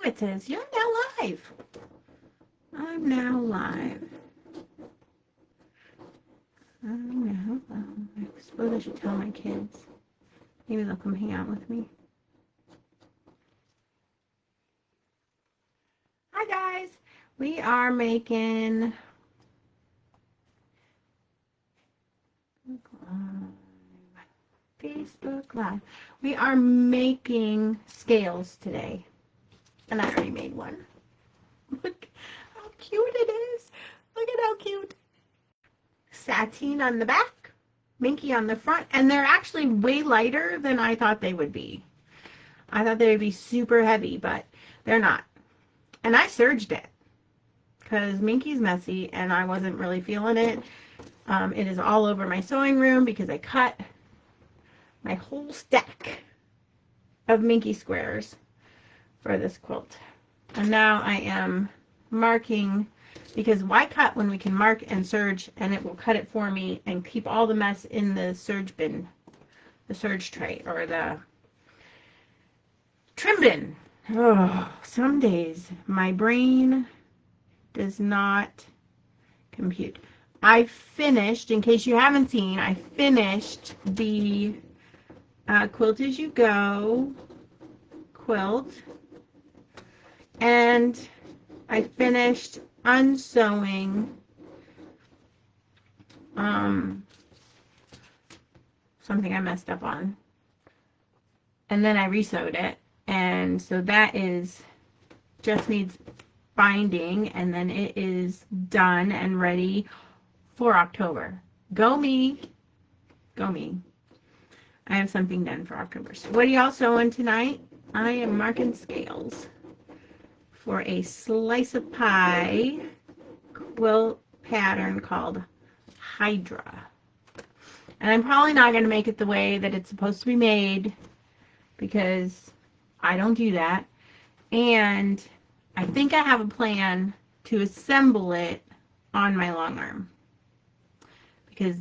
it says you're now live. I'm now live. I suppose I should tell my kids. Maybe they'll come hang out with me. Hi guys. We are making Facebook Live. We are making scales today. And I already made one. Look how cute it is. Look at how cute. Sateen on the back, Minky on the front, and they're actually way lighter than I thought they would be. I thought they would be super heavy, but they're not. And I serged it because Minky's messy and I wasn't really feeling it. It is all over my sewing room because I cut my whole stack of Minky squares for this quilt. And now I am marking, because why cut when we can mark and serge, and it will cut it for me and keep all the mess in the serge bin, the serge tray, or the trim bin. Oh, some days my brain does not compute. I finished, in case you haven't seen, I finished the Quilt As You Go quilt, and I finished unsewing something I messed up on, and then I resewed it, and so that is just needs binding, and then it is done and ready for October. Go me, go me. I have something done for October. So what are y'all sewing tonight? I am marking scales for a slice of pie quilt pattern called Hydra. And I'm probably not going to make it the way that it's supposed to be made because I don't do that. And I think I have a plan to assemble it on my long arm, because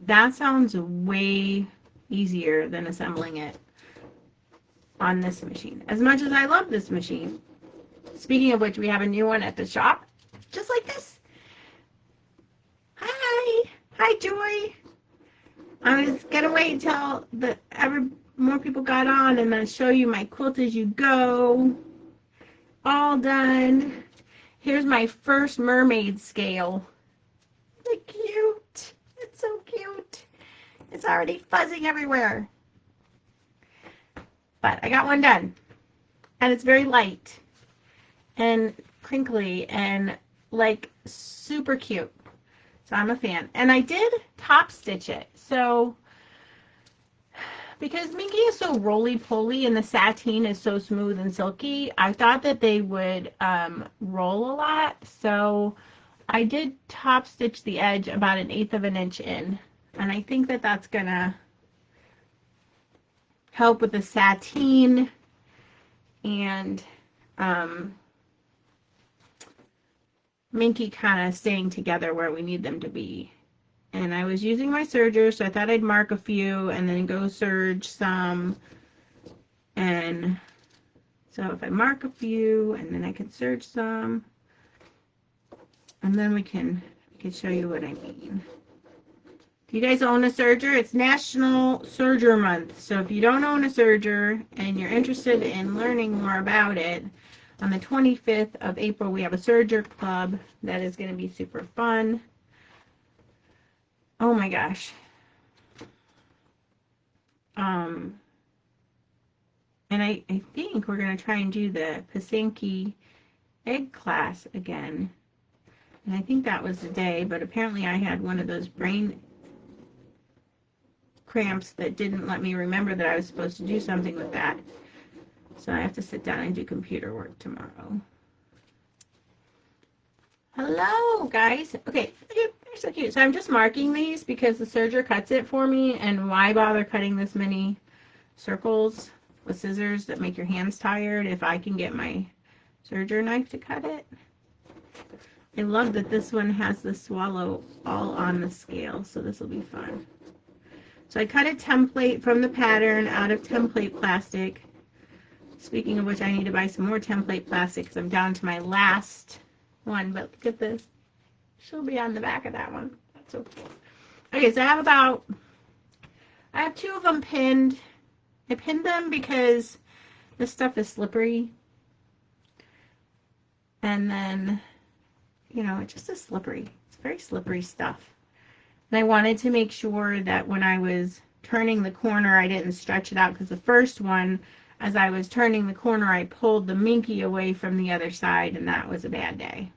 that sounds way easier than assembling it on this machine. As much as I love this machine. Speaking of which, we have a new one at the shop, just like this. Hi. Hi, Joy. I was going to wait until more people got on and then show you my Quilt As You Go. All done. Here's my first mermaid scale. Look cute. It's so cute. It's already fuzzing everywhere. But I got one done. And it's very light and crinkly and like super cute. So I'm a fan. And I did top stitch it. So because Minky is so roly-poly and the sateen is so smooth and silky, I thought that they would roll a lot. So I did top stitch the edge about 1/8 of an inch in. And I think that that's going to help with the sateen and Minky kind of staying together where we need them to be. And I was using my serger, so I thought I'd mark a few and then go serge some. And so if I mark a few and then I can serge some, and then we can show you what I mean. Do you guys own a serger? It's National Serger Month. So if you don't own a serger and you're interested in learning more about it, on the 25th of April we have a serger club that is going to be super fun. Oh my gosh. And I think we're going to try and do the Pasanke egg class again. And I think that was the day, but apparently I had one of those brain cramps that didn't let me remember that I was supposed to do something with that. So I have to sit down and do computer work tomorrow. Hello, guys. Okay, they're so cute. So I'm just marking these because the serger cuts it for me, and why bother cutting this many circles with scissors that make your hands tired if I can get my serger knife to cut it? I love that this one has the swallow all on the scale, so this will be fun. So I cut a template from the pattern out of template plastic. Speaking of which, I need to buy some more template plastic because I'm down to my last one. But look at this. She'll be on the back of that one. That's so cool. Okay, so I have 2 of them pinned. I pinned them because this stuff is slippery. And then, you know, it just is slippery. It's very slippery stuff. And I wanted to make sure that when I was turning the corner, I didn't stretch it out, because the first one, as I was turning the corner, I pulled the Minky away from the other side, and that was a bad day.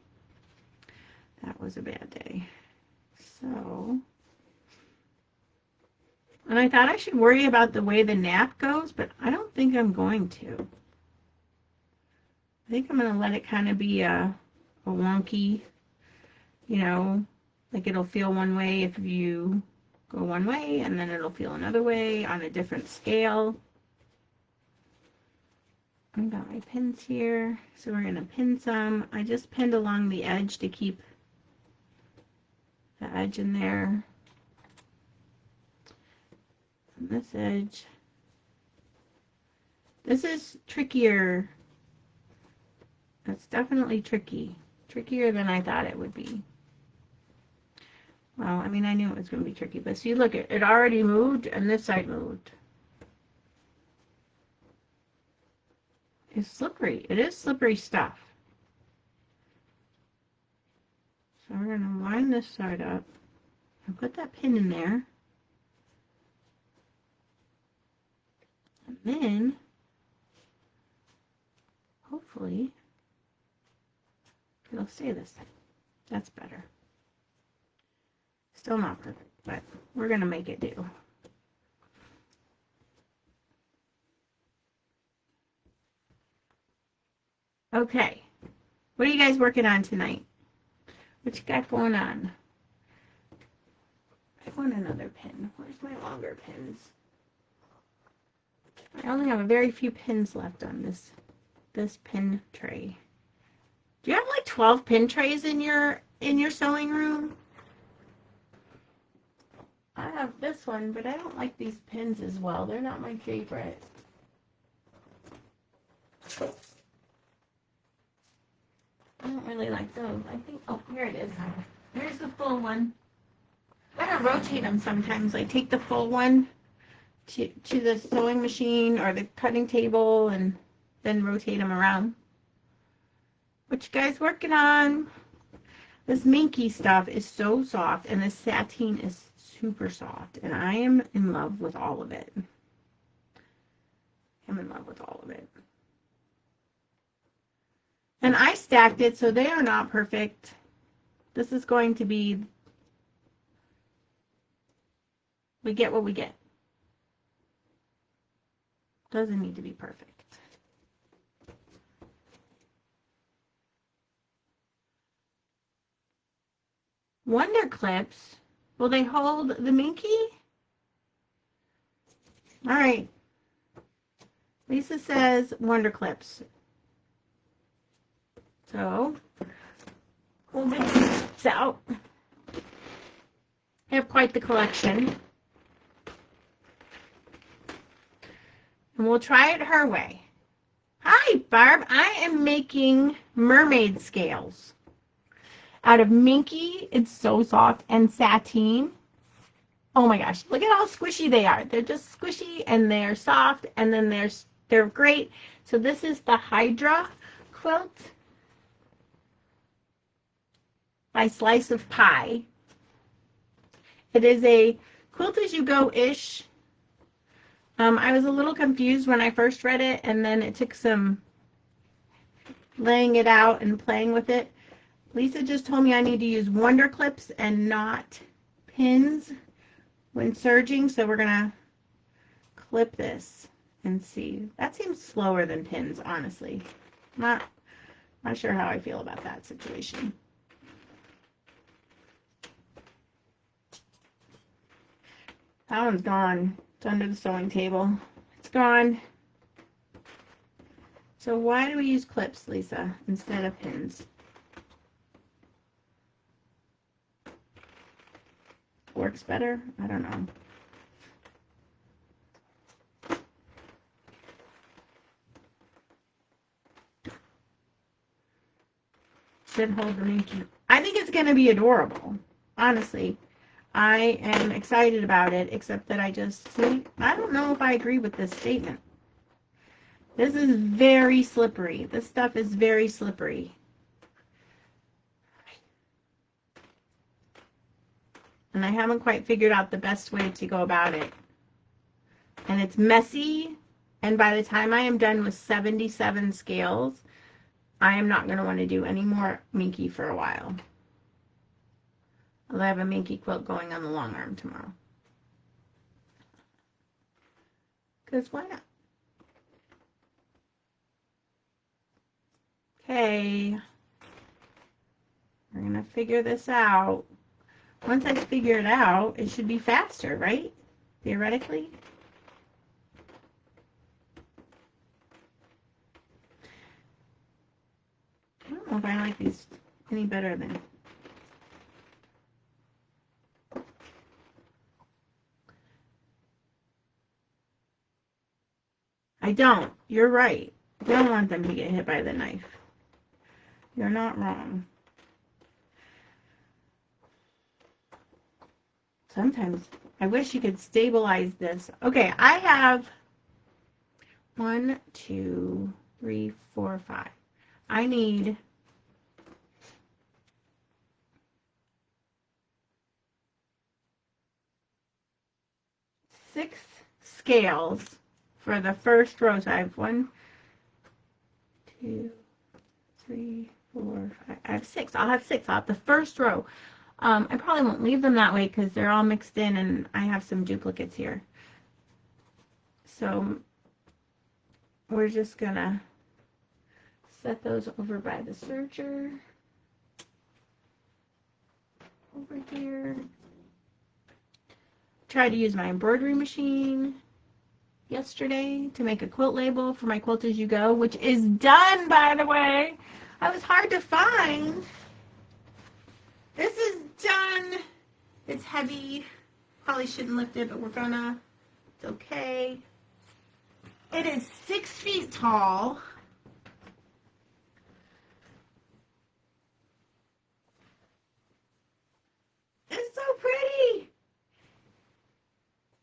That was a bad day. So, and I thought I should worry about the way the nap goes, but I don't think I'm going to. I think I'm going to let it kind of be a wonky, you know, like it'll feel one way if you go one way, and then it'll feel another way on a different scale. I've got my pins here, so we're going to pin some. I just pinned along the edge to keep the edge in there. And this edge. This is trickier. It's definitely tricky. Trickier than I thought it would be. Well, I mean, I knew it was going to be tricky, but see, look, it already moved, and this side moved. It's slippery. It is slippery stuff. So we're going to line this side up and put that pin in there. And then, hopefully, it'll stay this way. That's better. Still not perfect, but we're going to make it do. Okay. What are you guys working on tonight? What you got going on? I want another pin. Where's my longer pins? I only have a very few pins left on this pin tray. Do you have like 12 pin trays in your sewing room? I have this one, but I don't like these pins as well. They're not my favorite. I don't really like those. I think, oh, here it is. Here's the full one. I gotta rotate them sometimes. I take the full one to the sewing machine or the cutting table and then rotate them around. What you guys working on? This Minky stuff is so soft, and this sateen is super soft, and I am in love with all of it. I'm in love with all of it. And I stacked it, so they are not perfect. This is going to be, we get what we get. Doesn't need to be perfect. Wonder clips. Will they hold the Minky? All right. Lisa says Wonder clips. So we'll get this out. I have quite the collection. And we'll try it her way. Hi, Barb. I am making mermaid scales out of Minky. It's so soft, and sateen. Oh my gosh, look at how squishy they are. They're just squishy, and they're soft, and then they're great. So this is the Hydra quilt by Slice of Pie. It is a quilt as you go-ish. I was a little confused when I first read it, and then it took some laying it out and playing with it. Lisa just told me I need to use Wonder clips and not pins when serging, so we're gonna clip this and see. That seems slower than pins, honestly. Not sure how I feel about that situation. That one's gone. It's under the sewing table. It's gone. So why do we use clips, Lisa, instead of pins? Works better? I don't know. Then hold the Minky. I think it's going to be adorable. Honestly. I am excited about it, except that I don't know if I agree with this statement. This is very slippery. This stuff is very slippery. And I haven't quite figured out the best way to go about it. And it's messy. And by the time I am done with 77 scales, I am not going to want to do any more Minky for a while. I'll have a Minky quilt going on the long arm tomorrow. Because why not? Okay. We're going to figure this out. Once I figure it out, it should be faster, right? Theoretically. I don't know if I like these any better than... I don't. You're right. I don't want them to get hit by the knife. You're not wrong. Sometimes I wish you could stabilize this. Okay, I have 1, 2, 3, 4, 5. I need 6 scales for the first row. So I have 1, 2, 3, 4, 5. I have 6. I'll have 6. I'll have the first row. I probably won't leave them that way because they're all mixed in and I have some duplicates here. So we're just gonna set those over by the serger. Over here. Tried to use my embroidery machine yesterday to make a quilt label for my Quilt As You Go, which is done, by the way. I was hard to find. This is done. It's heavy. Probably shouldn't lift it, but we're gonna. It's okay. It is 6 feet tall. It's so pretty.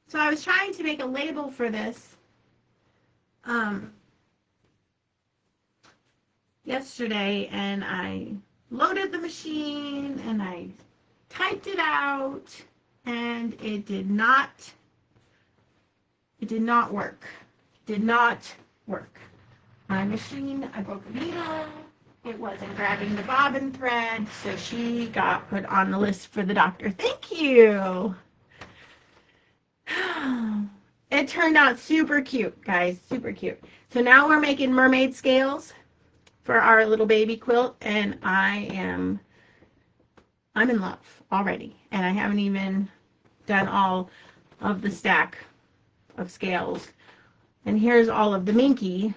So I was trying to make a label for this yesterday, and I loaded the machine and I typed it out, and it did not work. Did not work. My machine, I broke a needle. It wasn't grabbing the bobbin thread, so she got put on the list for the doctor. Thank you. It turned out super cute, guys. Super cute. So now we're making mermaid scales for our little baby quilt, and I'm in love already. And I haven't even done all of the stack of scales. And here's all of the Minky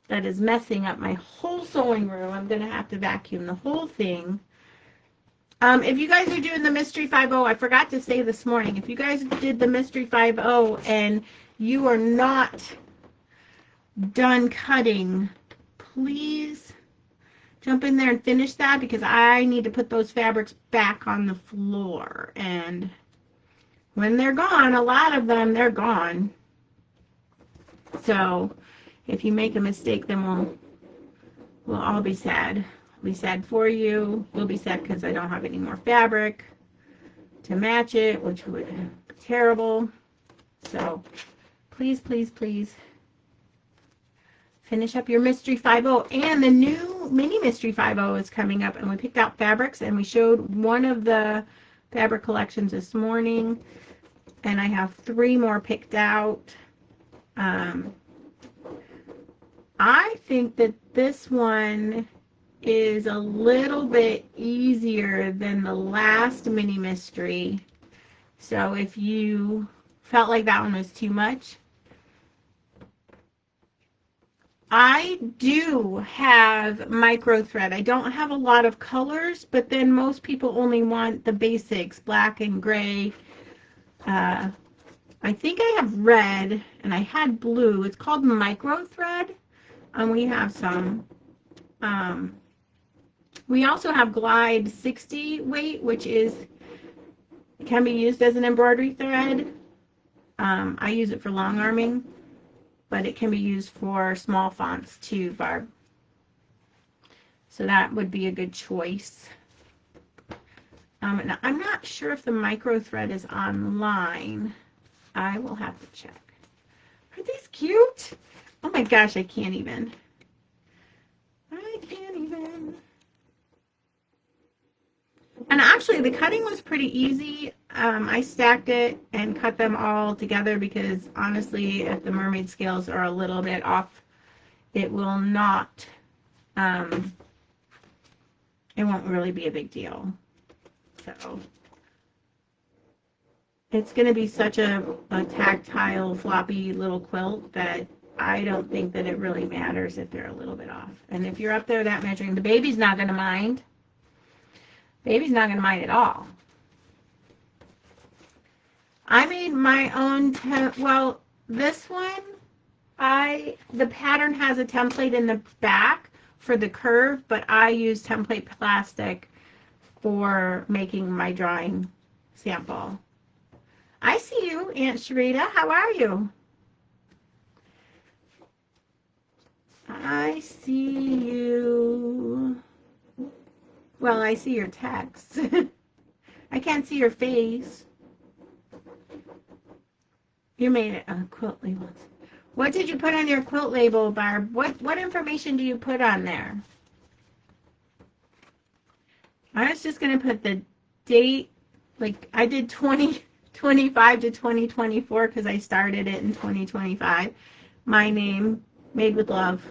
that is messing up my whole sewing room. I'm going to have to vacuum the whole thing. If you guys are doing the Mystery 5.0, I forgot to say this morning, if you guys did the Mystery 5.0 and you are not done cutting, please jump in there and finish that, because I need to put those fabrics back on the floor. And when they're gone, a lot of them, they're gone. So if you make a mistake, then we'll all be sad. I'll be sad for you. We'll be sad because I don't have any more fabric to match it, which would be terrible. So please, please, please finish up your Mystery 5.0. And the new mini Mystery 5.0 is coming up, and we picked out fabrics, and we showed one of the fabric collections this morning, and I have 3 more picked out. I think that this one is a little bit easier than the last mini mystery. So if you felt like that one was too much, I do have micro thread. I don't have a lot of colors, but then most people only want the basics, black and gray. I think I have red, and I had blue. It's called micro thread, and we have some. We also have Glide 60 weight, which can be used as an embroidery thread. I use it for long arming, but it can be used for small fonts too, Barb. So that would be a good choice. And I'm not sure if the micro thread is online. I will have to check. Are these cute? Oh my gosh, I can't even. And actually, the cutting was pretty easy. I stacked it and cut them all together because honestly, if the mermaid scales are a little bit off, it will not, it won't really be a big deal. So it's going to be such a tactile, floppy little quilt that I don't think that it really matters if they're a little bit off. And if you're up there that measuring, the baby's not going to mind. Baby's not going to mind at all. I made my own, well, this one, the pattern has a template in the back for the curve, but I use template plastic for making my drawing sample. I see you, Aunt Sharita. How are you? I see you. Well, I see your text. I can't see your face. You made it a quilt label. What did you put on your quilt label, Barb? What information do you put on there? I was just going to put the date, like I did 2025 to 2024 because I started it in 2025. My name, Made with Love.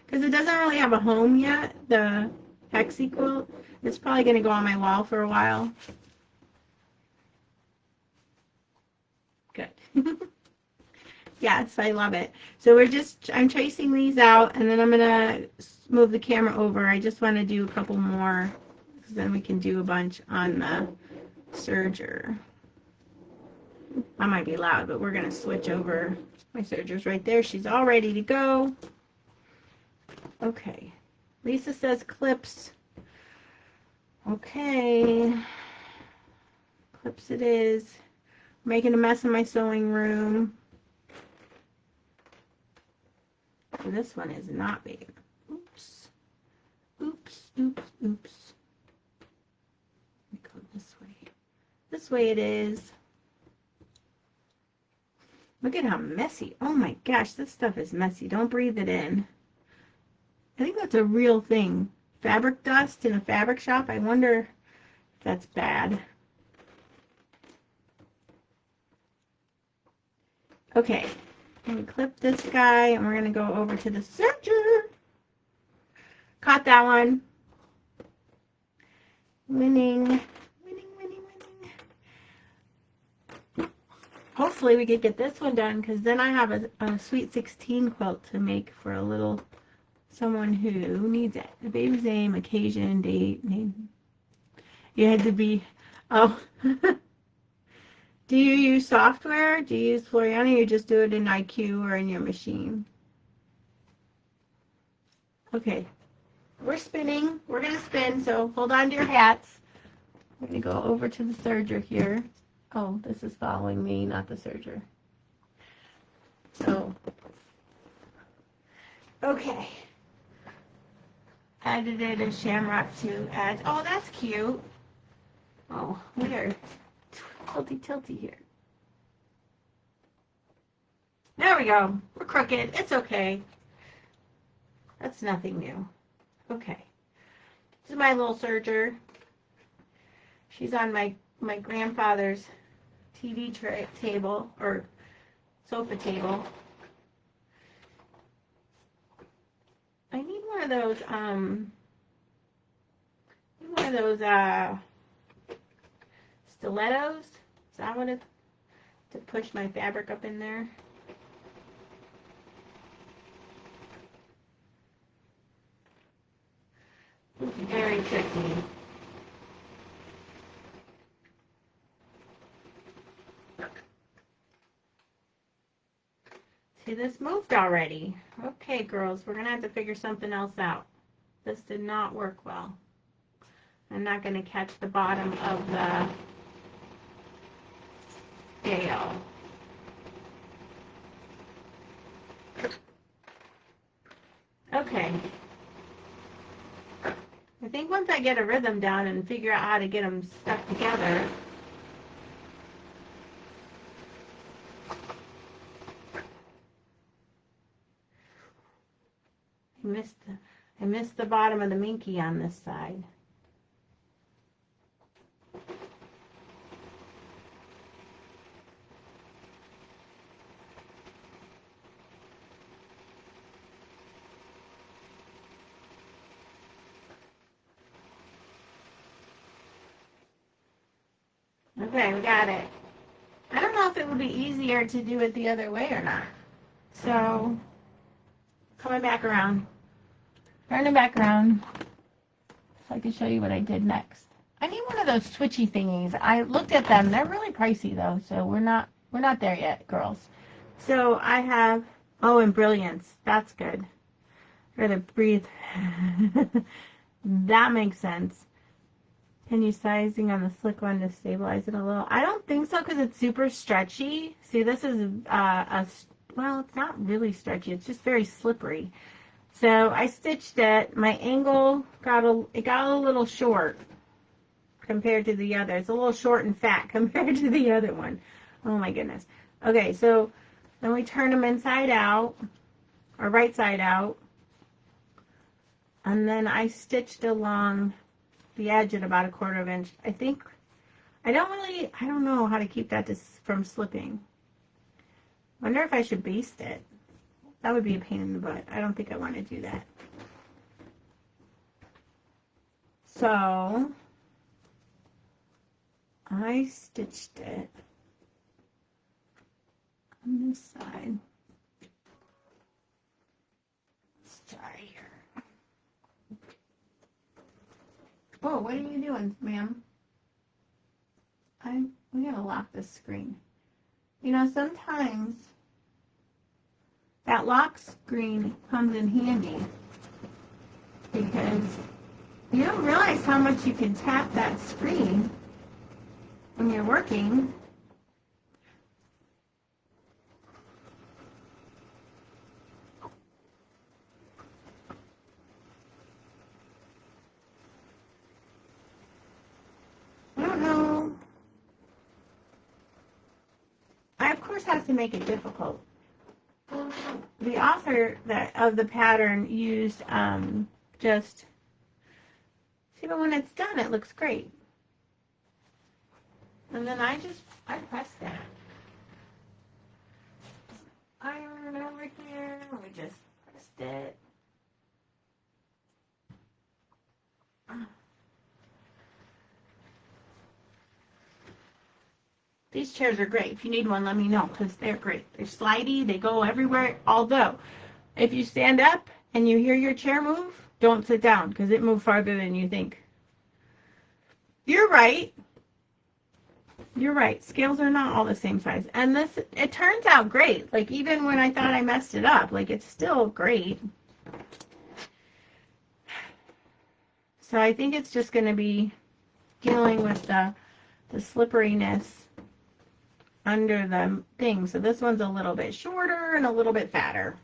Because it doesn't really have a home yet, the Hexie quilt. It's probably going to go on my wall for a while. Good. Yes, I love it. So I'm tracing these out, and then I'm going to move the camera over. I just want to do a couple more, because then we can do a bunch on the serger. I might be loud, but we're going to switch over. My serger's right there. She's all ready to go. Okay. Lisa says clips. Okay. Clips it is. Making a mess in my sewing room. This one is not big. Oops. Oops, oops, oops. Let me go this way. This way it is. Look at how messy. Oh my gosh, this stuff is messy. Don't breathe it in. I think that's a real thing. Fabric dust in a fabric shop. I wonder if that's bad. Okay. I'm going to clip this guy, and we're going to go over to the serger. Caught that one. Winning. Winning, winning, winning. Hopefully we could get this one done, because then I have a Sweet 16 quilt to make for a little someone who needs it. The baby's name, occasion, date, name. You had to be, oh. Do you use software? Do you use Floriana, or you just do it in IQ or in your machine? Okay. We're spinning. We're going to spin, so hold on to your hats. I'm going to go over to the serger here. Oh, this is following me, not the serger. So, okay. Added a shamrock to add. Oh, that's cute. Oh, we are tilty here. There we go. We're crooked. It's okay. That's nothing new. Okay. This is my little serger. She's on my grandfather's TV table or sofa table. I need one of those stilettos. Is that what it's to push my fabric up in there? It's very tricky. See, this moved already. Okay, girls, we're going to have to figure something else out. This did not work well. I'm not going to catch the bottom of the scale. Okay. I think once I get a rhythm down and figure out how to get them stuck together, I missed the bottom of the Minky on this side. Okay, we got it. I don't know if it would be easier to do it the other way or not. So, coming back around. Turning back around so I can show you what I did next. I need one of those twitchy thingies. I looked at them. They're really pricey though, so we're not there yet, girls. So I have, oh, and brilliance. That's good. Gotta breathe. That makes sense. Can you sizing on the slick one to stabilize it a little? I don't think so because it's super stretchy. See, this is well, it's not really stretchy. It's just very slippery. So I stitched it. My angle got a little short compared to the other. It's a little short and fat compared to the other one. Oh my goodness. Okay, so then we turn them inside out or right side out. And then I stitched along the edge at about 1/4 inch. I don't know how to keep that from slipping. Wonder if I should baste it. That would be a pain in the butt. I don't think I want to do that. So I stitched it on this side. Let's try here. Oh, what are you doing, ma'am? We gotta lock this screen. You know, sometimes that lock screen comes in handy because you don't realize how much you can tap that screen when you're working. I don't know. I, of course, have to make it difficult. The author of the pattern used just, see, but when it's done, it looks great. And then I pressed that. Iron over here, we just pressed it. These chairs are great. If you need one, let me know because they're great. They're slidey. They go everywhere. Although, if you stand up and you hear your chair move, don't sit down because it moved farther than you think. You're right. You're right. Scales are not all the same size. And this, it turns out great. Like, even when I thought I messed it up, like, it's still great. So I think it's just going to be dealing with the slipperiness under the thing. So this one's a little bit shorter and a little bit fatter.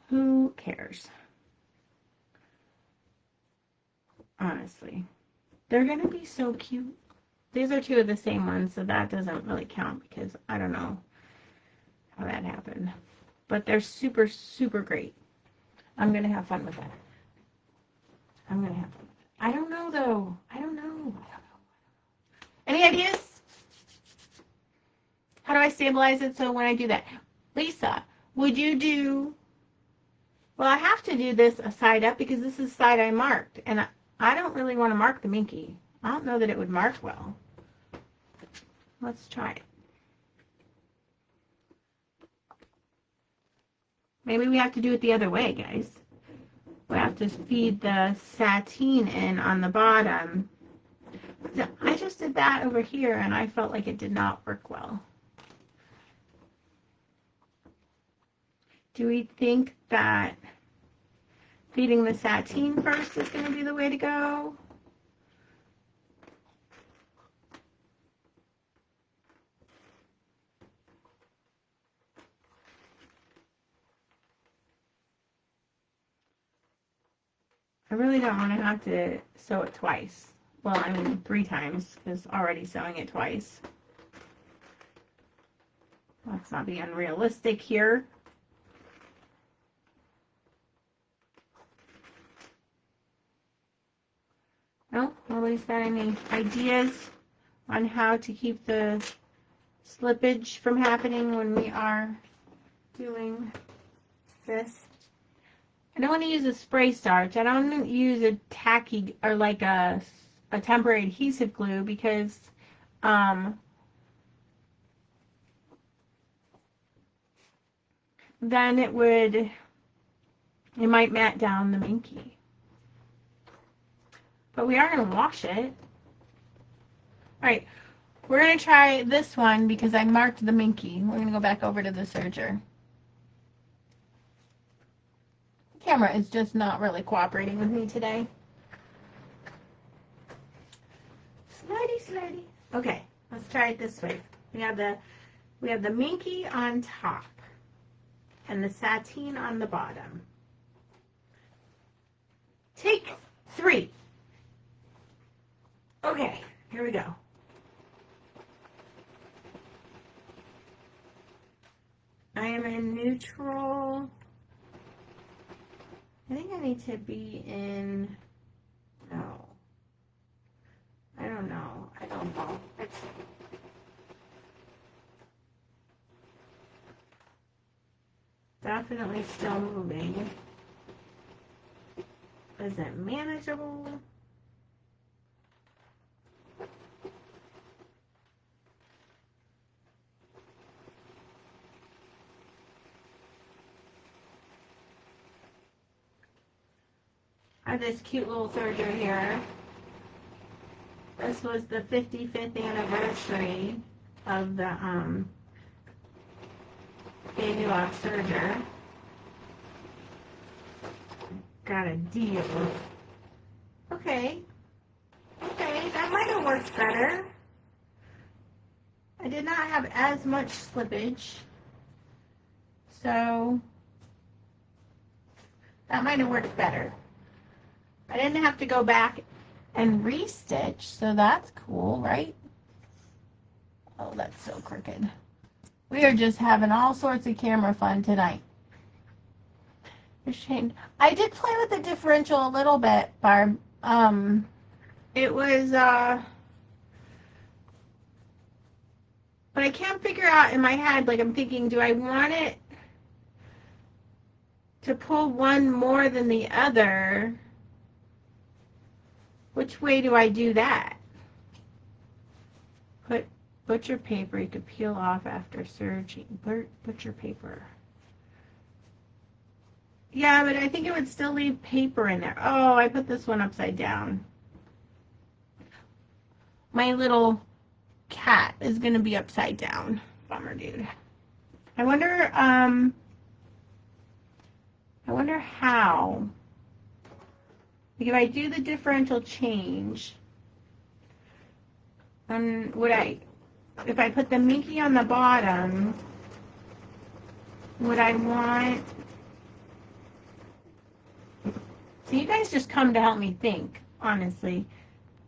Who cares? Honestly. They're going to be so cute. These are 2 of the same ones, so that doesn't really count because I don't know how that happened. But they're super, super great. I'm going to have fun with that. I'm going to have fun with it. I don't know, though. I don't know. Any ideas? How do I stabilize it so when I do that? Lisa, would you do... Well, I have to do this a side up because this is the side I marked. And I don't really want to mark the Minky. I don't know that it would mark well. Let's try it. Maybe we have to do it the other way, guys. We have to feed the sateen in on the bottom. So I just did that over here and I felt like it did not work well. Do we think that feeding the sateen first is going to be the way to go. I really don't want to have to sew it twice. Well, I mean 3 times, because already sewing it twice. Let's not be unrealistic here. No, nobody's got any ideas on how to keep the slippage from happening when we are doing this. I don't want to use a spray starch. I don't want to use a tacky or like a temporary adhesive glue because then it might mat down the Minky. But we are going to wash it. Alright, we're going to try this one because I marked the Minky. We're going to go back over to the serger. The camera is just not really cooperating with me today. Slidey. Okay, let's try it this way. We have the Minky on top and the sateen on the bottom. Take 3. Okay, here we go. I am in neutral. I think I need to be in, no. I don't know. It's definitely still moving. Is it manageable? I have this cute little serger here. This was the 55th anniversary of the Babylock serger. Got a deal. Okay, that might have worked better. I did not have as much slippage, so that might have worked better. I didn't have to go back and restitch, so that's cool, right? Oh, that's so crooked. We are just having all sorts of camera fun tonight. I did play with the differential a little bit, Barb. It was, but I can't figure out in my head, like I'm thinking, do I want it to pull one more than the other? Which way do I do that? Put butcher paper you could peel off after serging. Butcher paper. Yeah, but I think it would still leave paper in there. Oh, I put this one upside down. My little cat is going to be upside down. Bummer, dude. I wonder how. Like if I do the differential change, then if I put the Minky on the bottom, would I want... So you guys just come to help me think, honestly.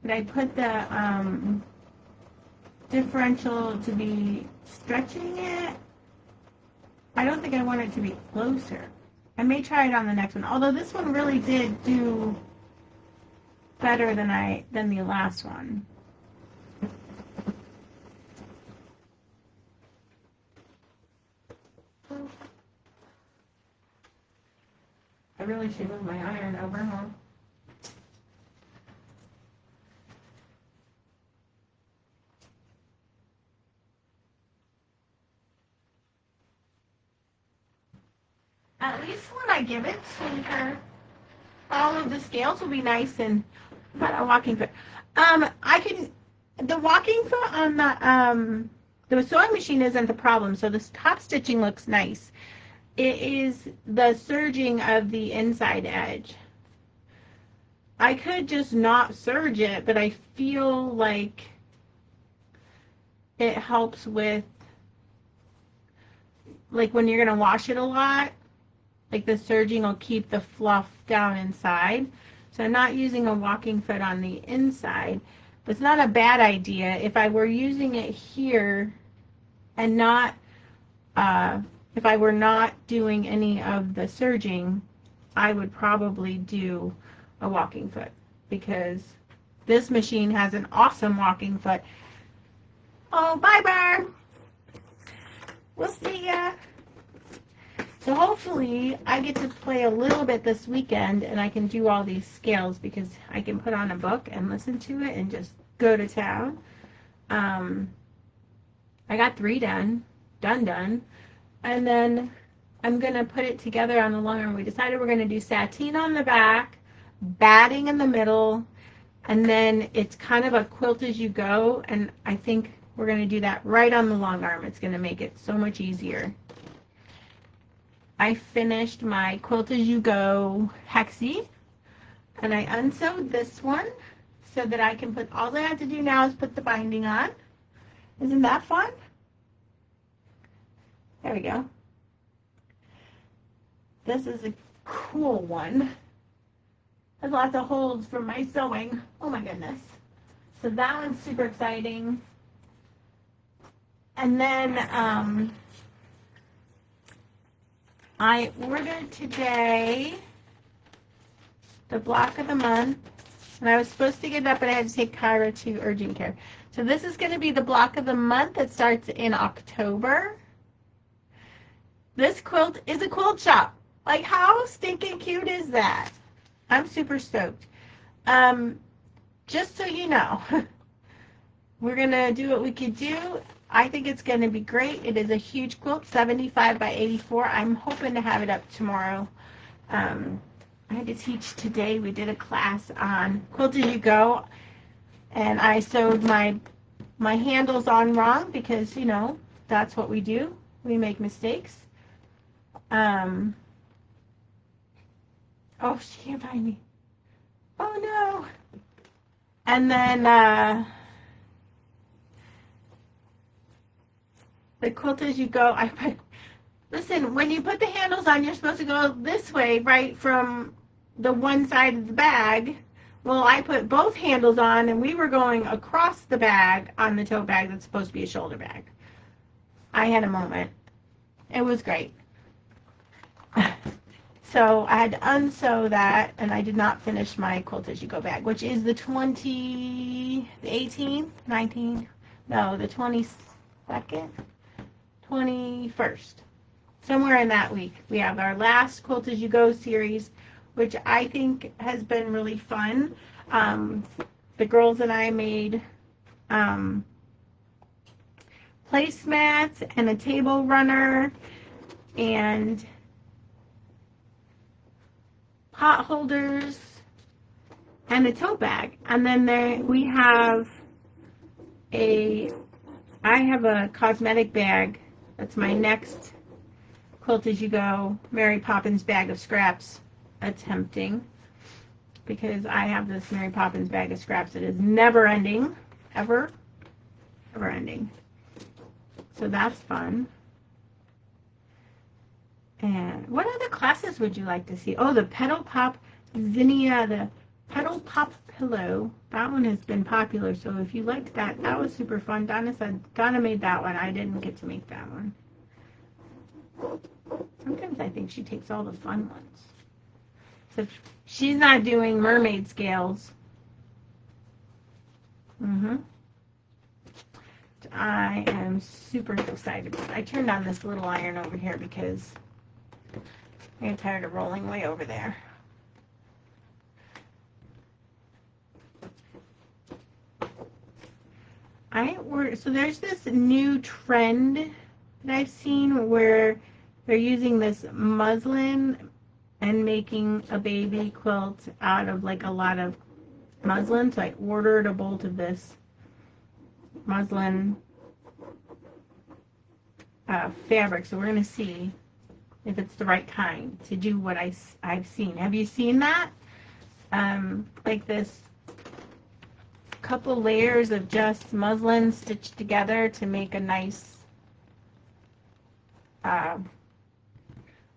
Would I put the differential to be stretching it? I don't think I want it to be closer. I may try it on the next one. Although this one really did do better than the last one. I really should move my iron over, huh? At least when I give it to her, all of the scales will be nice and not a walking foot. The walking foot on the sewing machine isn't the problem. So this top stitching looks nice. it is the serging of the inside edge. I could just not serge it, but I feel like it helps with, like when you're going to wash it a lot, like the serging will keep the fluff down inside. So I'm not using a walking foot on the inside, but it's not a bad idea. If I were using it here and not, if I were not doing any of the serging, I would probably do a walking foot, because this machine has an awesome walking foot. Oh, bye, Barb. We'll see ya. So hopefully I get to play a little bit this weekend and I can do all these scales, because I can put on a book and listen to it and just go to town. I got 3 done. And then I'm going to put it together on the long arm. We decided we're going to do sateen on the back, batting in the middle, and then it's kind of a quilt as you go, and I think we're going to do that right on the long arm. It's going to make it so much easier. I finished my quilt as you go hexie, and I unsewed this one so that I can put, all I have to do now is put the binding on. Isn't that fun? There we go. This is a cool one. There's lots of holes for my sewing. Oh my goodness. So that one's super exciting. And then I ordered today the block of the month. And I was supposed to get it up, but I had to take Kyra to urgent care. So this is going to be the block of the month that starts in October. This quilt is a quilt shop. Like, how stinking cute is that? I'm super stoked. Just so you know, we're going to do what we could do. I think it's going to be great. It is a huge quilt, 75 by 84. I'm hoping to have it up tomorrow. I had to teach today. We did a class on Quilt As You Go, and I sewed my handles on wrong because, you know, that's what we do. We make mistakes. Oh, she can't find me. Oh, no. And then the Quilt As You Go, listen, when you put the handles on, you're supposed to go this way, right, from the one side of the bag. Well, I put both handles on, and we were going across the bag on the tote bag that's supposed to be a shoulder bag. I had a moment. It was great. So I had to unsew that, and I did not finish my Quilt As You Go bag, which is the 18th, 19th, no, the 22nd, 21st. Somewhere in that week. We have our last Quilt As You Go series, which I think has been really fun. The girls and I made placemats and a table runner and pot holders and a tote bag. And then we have I have a cosmetic bag. That's my next Quilt As You Go Mary Poppins bag of scraps attempting, because I have this Mary Poppins bag of scraps that is never ending, ever ending. So that's fun. And what other classes would you like to see? Oh, the Petal Pop Zinnia, the Petal Pop Pillow. That one has been popular. So if you liked that, that was super fun. Donna made that one. I didn't get to make that one. Sometimes I think she takes all the fun ones. So she's not doing mermaid scales. I am super excited. I turned on this little iron over here because I get tired of rolling way over there. So there's this new trend that I've seen where they're using this muslin and making a baby quilt out of like a lot of muslin. So I ordered a bolt of this muslin fabric. So we're going to see if it's the right kind to do what I've seen. Have you seen that? Like this couple layers of just muslin stitched together to make a nice, I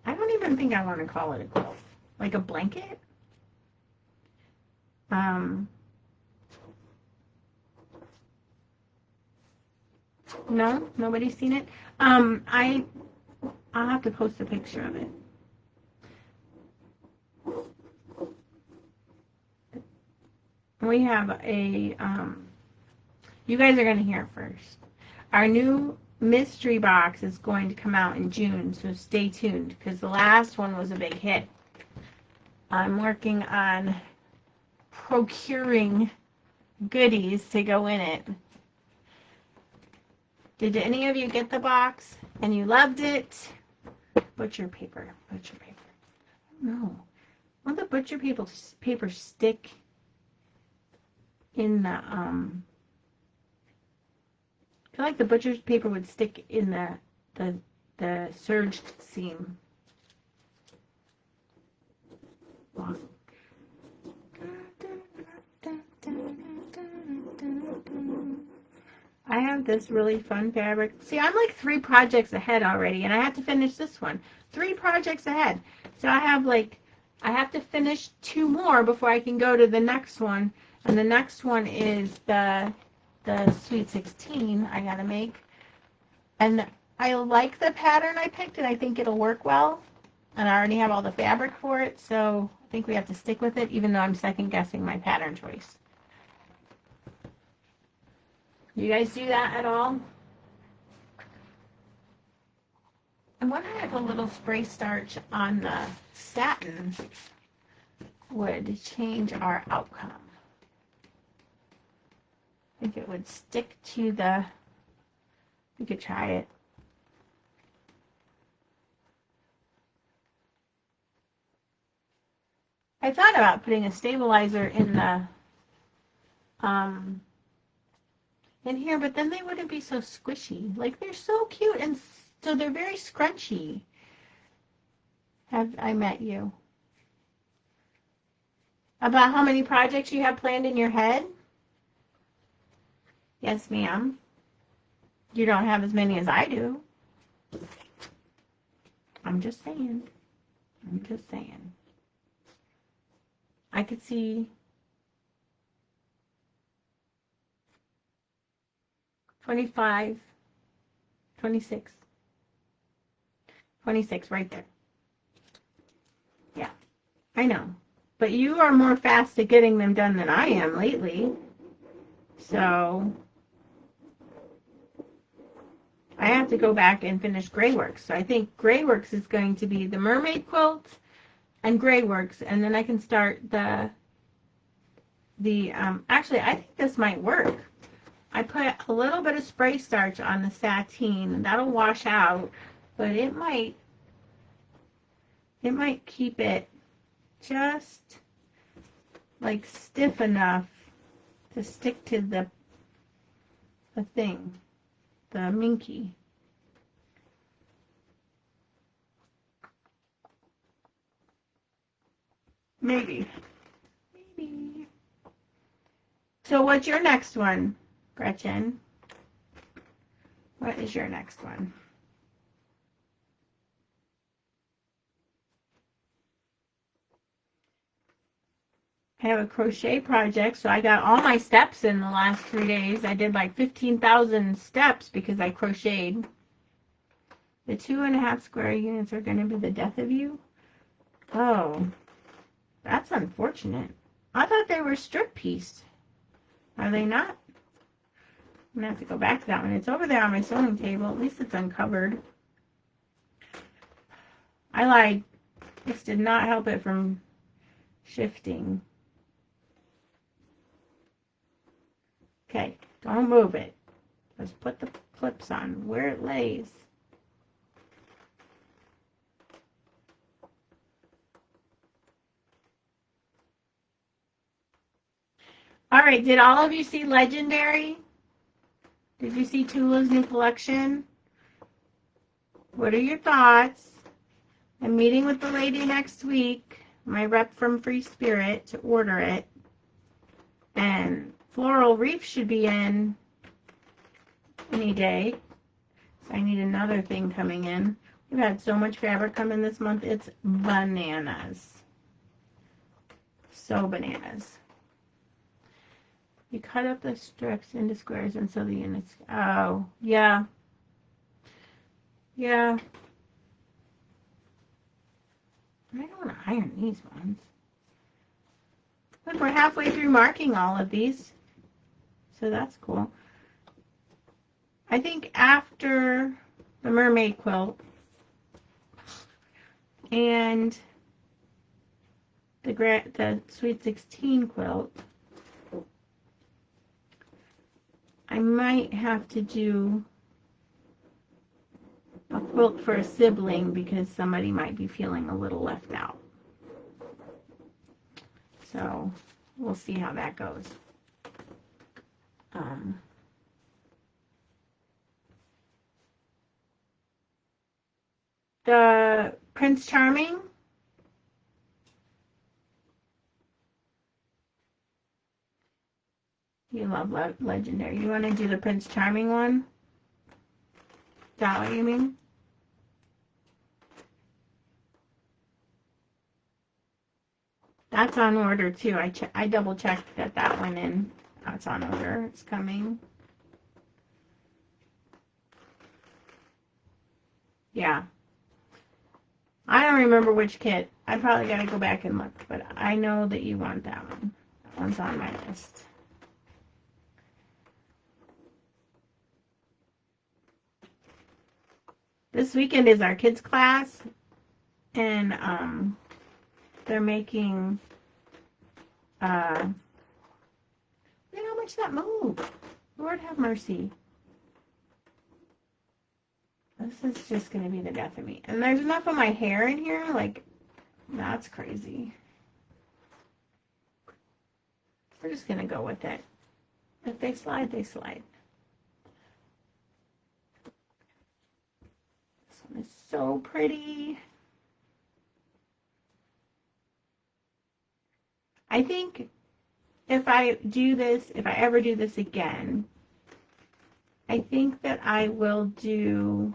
don't even think I want to call it a quilt, like a blanket. No, nobody's seen it. I'll have to post a picture of it. We have a, you guys are going to hear it first. Our new mystery box is going to come out in June, so stay tuned because the last one was a big hit. I'm working on procuring goodies to go in it. Did any of you get the box and you loved it? Butcher paper. No. Will the butcher paper stick in the, I feel like the butcher's paper would stick in the serged seam. Awesome. I have this really fun fabric. See, I'm like 3 projects ahead already, and I have to finish this one. 3 projects ahead. So I have to finish 2 more before I can go to the next one. And the next one is the Sweet 16 I gotta make. And I like the pattern I picked, and I think it'll work well. And I already have all the fabric for it, so I think we have to stick with it, even though I'm second guessing my pattern choice. You guys do that at all? I wonder if a little spray starch on the satin would change our outcome. I think it would stick to the, we could try it. I thought about putting a stabilizer in the, in here, but then they wouldn't be so squishy. Like, they're so cute, and so they're very scrunchy. Have I met you? About how many projects you have planned in your head? Yes, ma'am. You don't have as many as I do. I'm just saying. I could see 25, 26. 26 right there. Yeah, I know. But you are more fast at getting them done than I am lately. So I have to go back and finish Grayworks. So I think Grayworks is going to be the mermaid quilt and Grayworks, and then I can start actually, I think this might work. I put a little bit of spray starch on the sateen, and that'll wash out, but it might keep it just like stiff enough to stick to the thing, the minky. Maybe. So what's your next one, Gretchen? What is your next one? I have a crochet project, so I got all my steps in the last 3 days. I did like 15,000 steps because I crocheted. The 2.5 square units are going to be the death of you? Oh, that's unfortunate. I thought they were strip pieced. Are they not? I'm going to have to go back to that one. It's over there on my sewing table. At least it's uncovered. I lied. This did not help it from shifting. Okay, don't move it. Let's put the clips on where it lays. All right, did all of you see Legendary? Did you see Tula's new collection? What are your thoughts? I'm meeting with the lady next week, my rep from Free Spirit, to order it. And Floral Reef should be in any day. I need another thing coming in. We've had so much fabric come in this month. It's bananas. So bananas. You cut up the strips into squares and sew the units. Oh, yeah. Yeah. I don't want to iron these ones. Look, we're halfway through marking all of these. So that's cool. I think after the mermaid quilt and the Sweet 16 quilt, I might have to do a quilt for a sibling because somebody might be feeling a little left out. So we'll see how that goes. The Prince Charming. You love Legendary. You want to do the Prince Charming one? Is that what you mean? That's on order too. I double checked that went in. That's on order. It's coming. Yeah. I don't remember which kit. I probably got to go back and look, but I know that you want that one. That one's on my list. This weekend is our kids class, and they're making look at how much that moved. Lord have mercy. This is just going to be the death of me. And there's enough of my hair in here, like, that's crazy. We're just going to go with it. If they slide, they slide. This one is so pretty. I think if I ever do this again, I think that I will do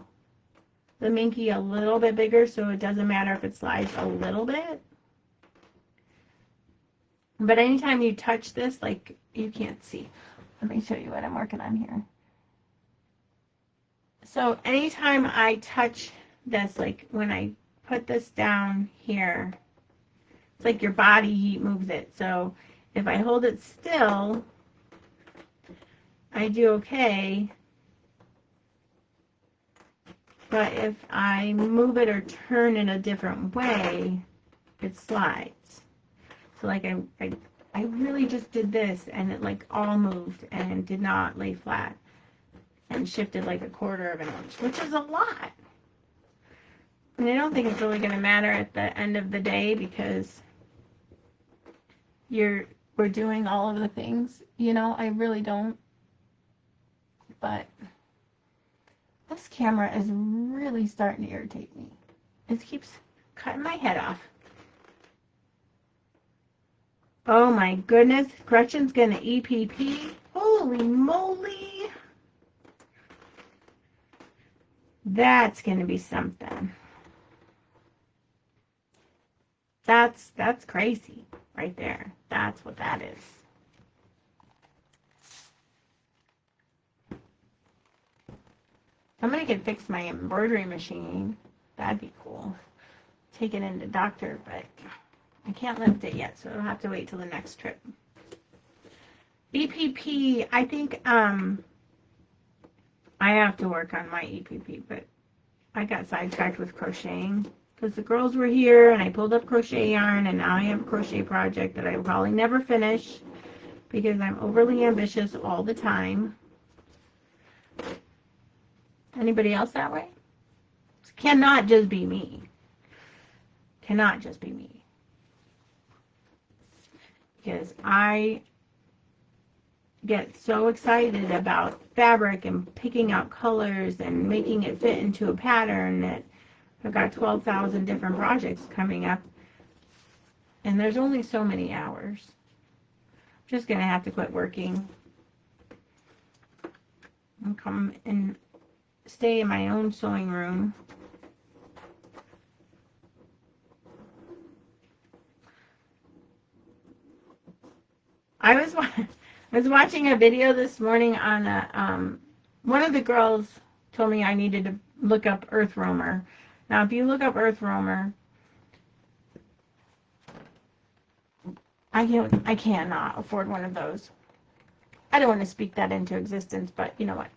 the Minky a little bit bigger so it doesn't matter if it slides a little bit. But anytime you touch this, like, you can't see. Let me show you what I'm working on here. So anytime I touch this, like when I put this down here, it's like your body heat moves it. So if I hold it still, I do okay. But if I move it or turn in a different way, it slides. So like I really just did this and it like all moved and did not lay flat and shifted like 1/4 of an inch, which is a lot. And I don't think it's really going to matter at the end of the day because we're doing all of the things, you know, I really don't. But this camera is really starting to irritate me. It keeps cutting my head off. Oh my goodness, Gretchen's gonna EPP. Holy moly. That's gonna be something. That's crazy right there. That's what that is. I'm gonna get fix my embroidery machine. That'd be cool. Take it into doctor, but I can't lift it yet, so I'll have to wait till the next trip. EPP, I think I have to work on my EPP, but I got sidetracked with crocheting because the girls were here and I pulled up crochet yarn and now I have a crochet project that I will probably never finish because I'm overly ambitious all the time. Anybody else that way? It cannot just be me. Cannot just be me. Because I get so excited about fabric and picking out colors and making it fit into a pattern that I've got 12,000 different projects coming up, and there's only so many hours. I'm just going to have to quit working and come and stay in my own sewing room. I was watching a video this morning on one of the girls told me I needed to look up Earthroamer. Now, if you look up Earthroamer, I cannot afford one of those. I don't want to speak that into existence, but you know what?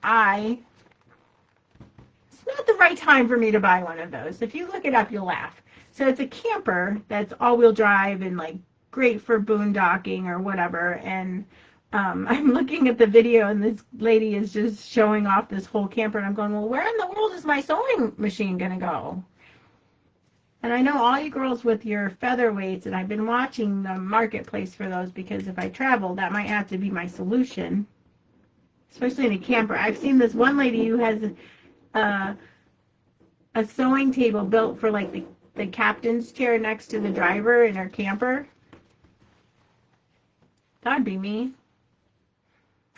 It's not the right time for me to buy one of those. If you look it up, you'll laugh. So it's a camper that's all-wheel drive and like great for boondocking or whatever. And I'm looking at the video, and this lady is just showing off this whole camper, and I'm going, well, where in the world is my sewing machine going to go? And I know all you girls with your featherweights, and I've been watching the marketplace for those, because if I travel, that might have to be my solution, especially in a camper. I've seen this one lady who has a sewing table built for like the captain's chair next to the driver in her camper. That'd be me.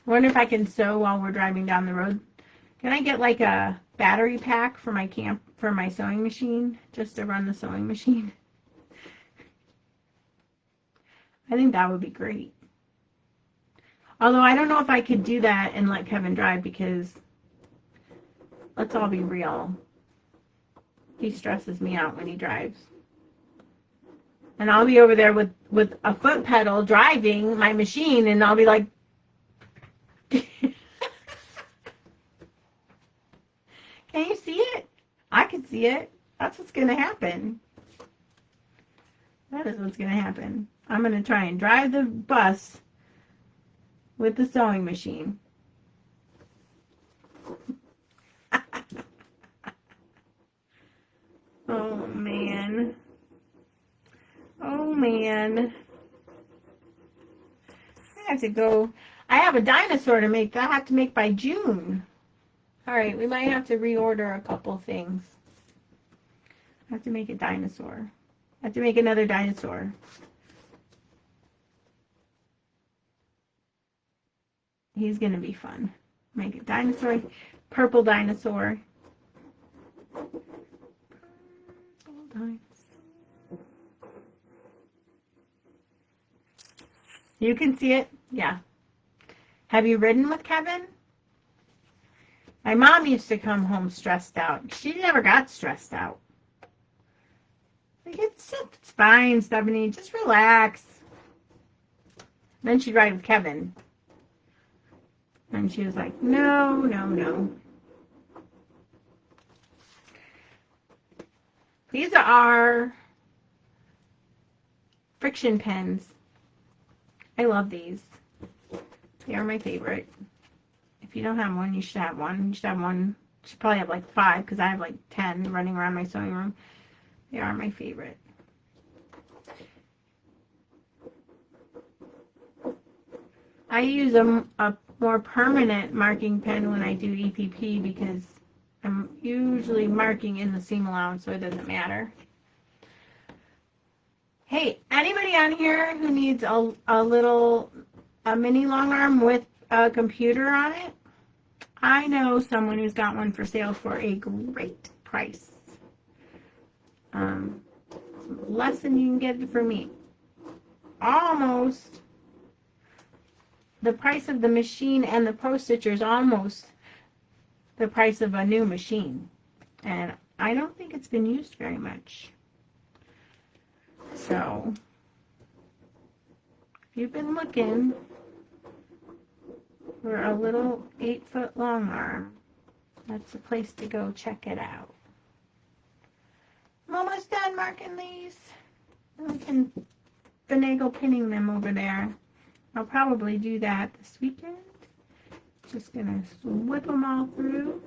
I wonder if I can sew while we're driving down the road. Can I get like a battery pack for my sewing machine, just to run the sewing machine? I think that would be great. Although I don't know if I could do that and let Kevin drive, because let's all be real, he stresses me out when he drives. And I'll be over there with a foot pedal driving my machine, and I'll be like, can you see it? I can see it. That's what's going to happen. That is what's going to happen. I'm going to try and drive the bus with the sewing machine. Oh, man. Oh, man. I have to go. I have a dinosaur to make that I have to make by June. All right, we might have to reorder a couple things. I have to make a dinosaur. I have to make another dinosaur. He's going to be fun. Make a dinosaur. Purple dinosaur. Purple dinosaur. You can see it? Yeah. Have you ridden with Kevin? My mom used to come home stressed out. She never got stressed out. Like, it's fine, Stephanie. Just relax. Then she'd ride with Kevin. And she was like, no, no, no. These are our friction pens. I love these. They are my favorite. If you don't have one, you should have one. You should have one. You should probably have like 5, because I have like 10 running around my sewing room. They are my favorite. I use a more permanent marking pen when I do EPP, because I'm usually marking in the seam allowance, so it doesn't matter. Hey, anybody on here who needs a mini long arm with a computer on it? I know someone who's got one for sale for a great price. Less than you can get it for me. Almost. The price of the machine and the Pro Stitcher is almost the price of a new machine. And I don't think it's been used very much. So, if you've been looking for a little 8-foot long arm, that's the place to go check it out. I'm almost done marking these. I can finagle pinning them over there. I'll probably do that this weekend. Just gonna whip them all through.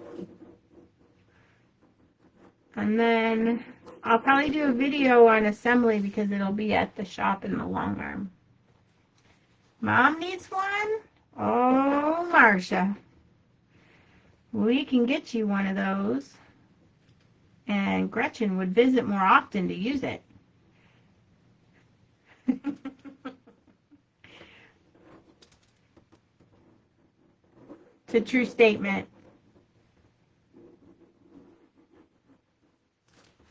And then I'll probably do a video on assembly, because it'll be at the shop in the long arm. Mom needs one? Oh, Marcia. We can get you one of those. and Gretchen would visit more often to use it. It's a true statement.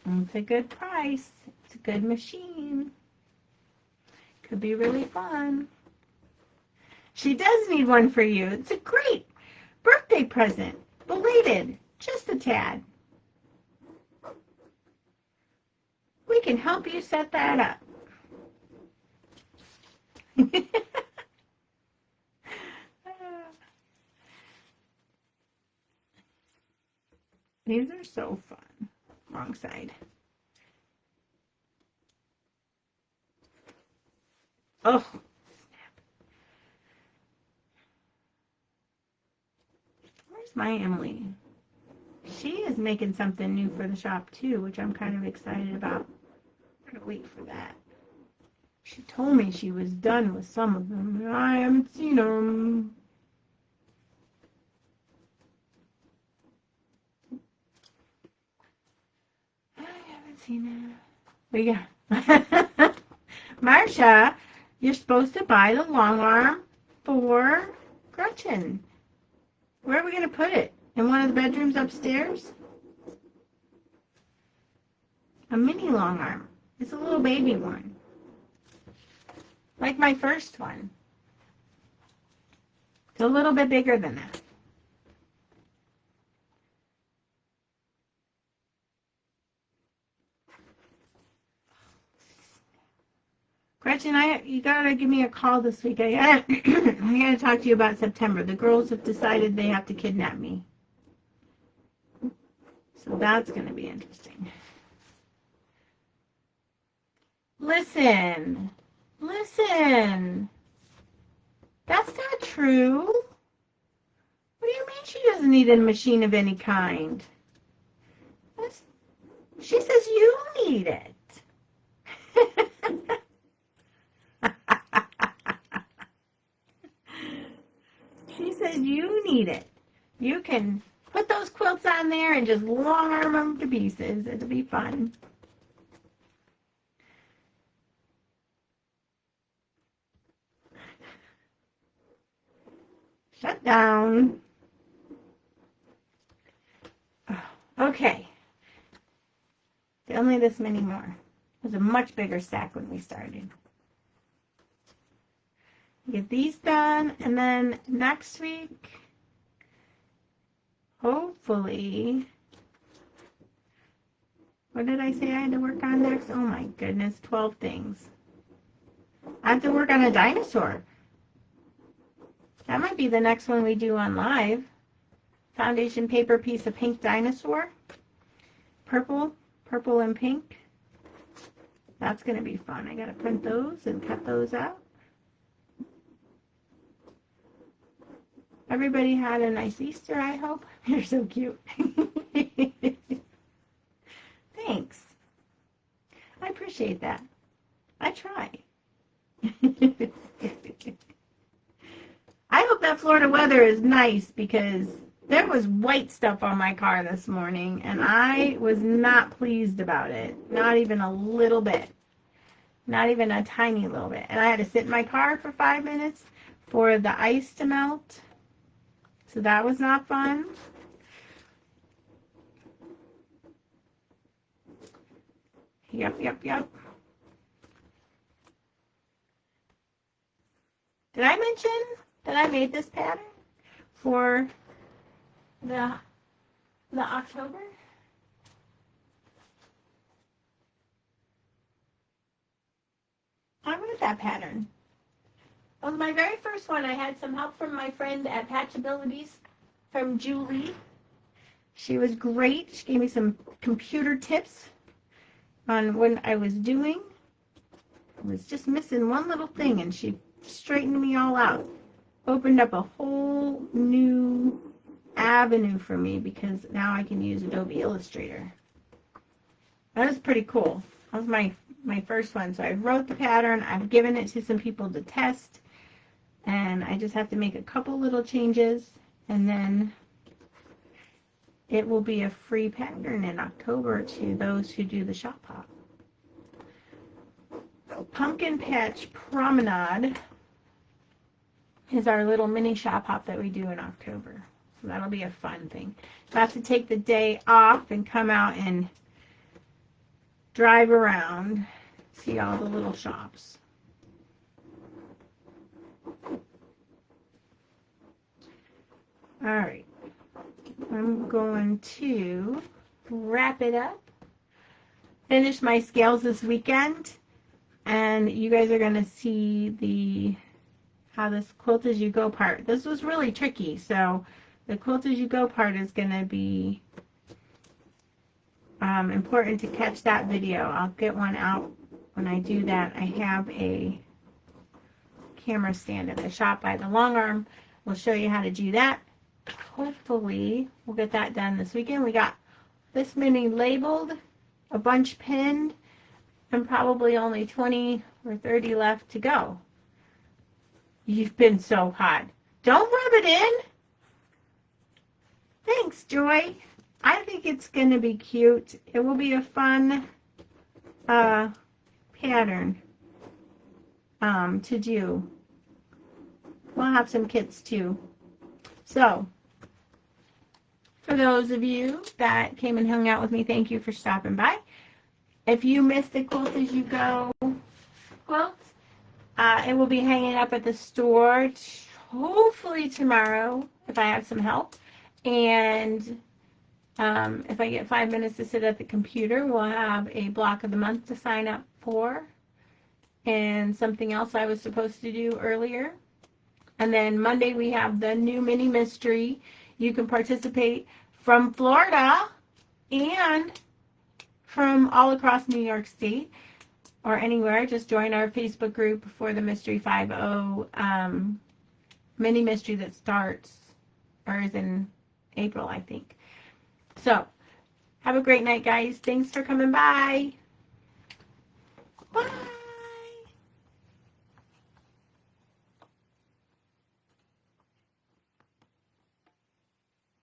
It's a good price. It's a good machine. Could be really fun. She does need one for you. It's a great birthday present. Belated. Just a tad. We can help you set that up. These are so fun. Wrong side. Oh, snap. Where's my Emily? She is making something new for the shop too, which I'm kind of excited about. I'm going to wait for that. She told me she was done with some of them, and I haven't seen them. I haven't seen them. But yeah. Marcia, you're supposed to buy the long arm for Gretchen. Where are we going to put it? In one of the bedrooms upstairs? A mini long arm. It's a little baby one. Like my first one. It's a little bit bigger than that. Gretchen, you gotta give me a call this week. I gotta talk to you about September. The girls have decided they have to kidnap me. So that's gonna be interesting. Listen. That's not true. What do you mean she doesn't need a machine of any kind? She says you need it. She says you need it. You can put those quilts on there and just long arm them to pieces. It'll be fun. Shut down. Okay. Only this many more. It was a much bigger stack when we started. Get these done, and then next week, hopefully, what did I say I had to work on next? Oh my goodness, 12 things. I have to work on a dinosaur. That might be the next one we do on live. Foundation paper piece of pink dinosaur. Purple and pink. That's going to be fun. I got to print those and cut those out. Everybody had a nice Easter, I hope. You're so cute. Thanks. I appreciate that. I try. I hope that Florida weather is nice because there was white stuff on my car this morning and I was not pleased about it. Not even a little bit. Not even a tiny little bit. And I had to sit in my car for 5 minutes for the ice to melt. So that was not fun. Yep. Did I mention that I made this pattern for the October? I wrote that pattern. It was my very first one. I had some help from my friend at Patchabilities, from Julie. She was great. She gave me some computer tips on what I was doing. I was just missing one little thing, and she straightened me all out. Opened up a whole new avenue for me because now I can use Adobe Illustrator. That was pretty cool. That was my first one. So I wrote the pattern. I've given it to some people to test. And I just have to make a couple little changes. And then it will be a free pattern in October to those who do the shop hop. So Pumpkin Patch Promenade is our little mini shop hop that we do in October. So that'll be a fun thing. So I have to take the day off and come out and drive around, see all the little shops. All right, I'm going to wrap it up, finish my scales this weekend, and you guys are going to see how this quilt as you go part. This was really tricky, so the quilt as you go part is going to be important to catch that video. I'll get one out when I do that. I have a camera stand at the shop by the long arm. We'll show you how to do that. Hopefully we'll get that done this weekend. We got this many labeled, a bunch pinned, and probably only 20 or 30 left to go. You've been so hot. Don't rub it in. Thanks, Joy. I think it's going to be cute. It will be a fun pattern to do. We'll have some kits too. So, for those of you that came and hung out with me, thank you for stopping by. If you missed the Quilt As You Go quilt, it will be hanging up at the store hopefully tomorrow if I have some help. And if I get 5 minutes to sit at the computer, we'll have a block of the month to sign up for. And something else I was supposed to do earlier. And then Monday we have the new mini mystery. You can participate from Florida and from all across New York State or anywhere. Just join our Facebook group for the Mystery 5.0 mini mystery that starts or is in April, I think. So, have a great night, guys. Thanks for coming by. Bye.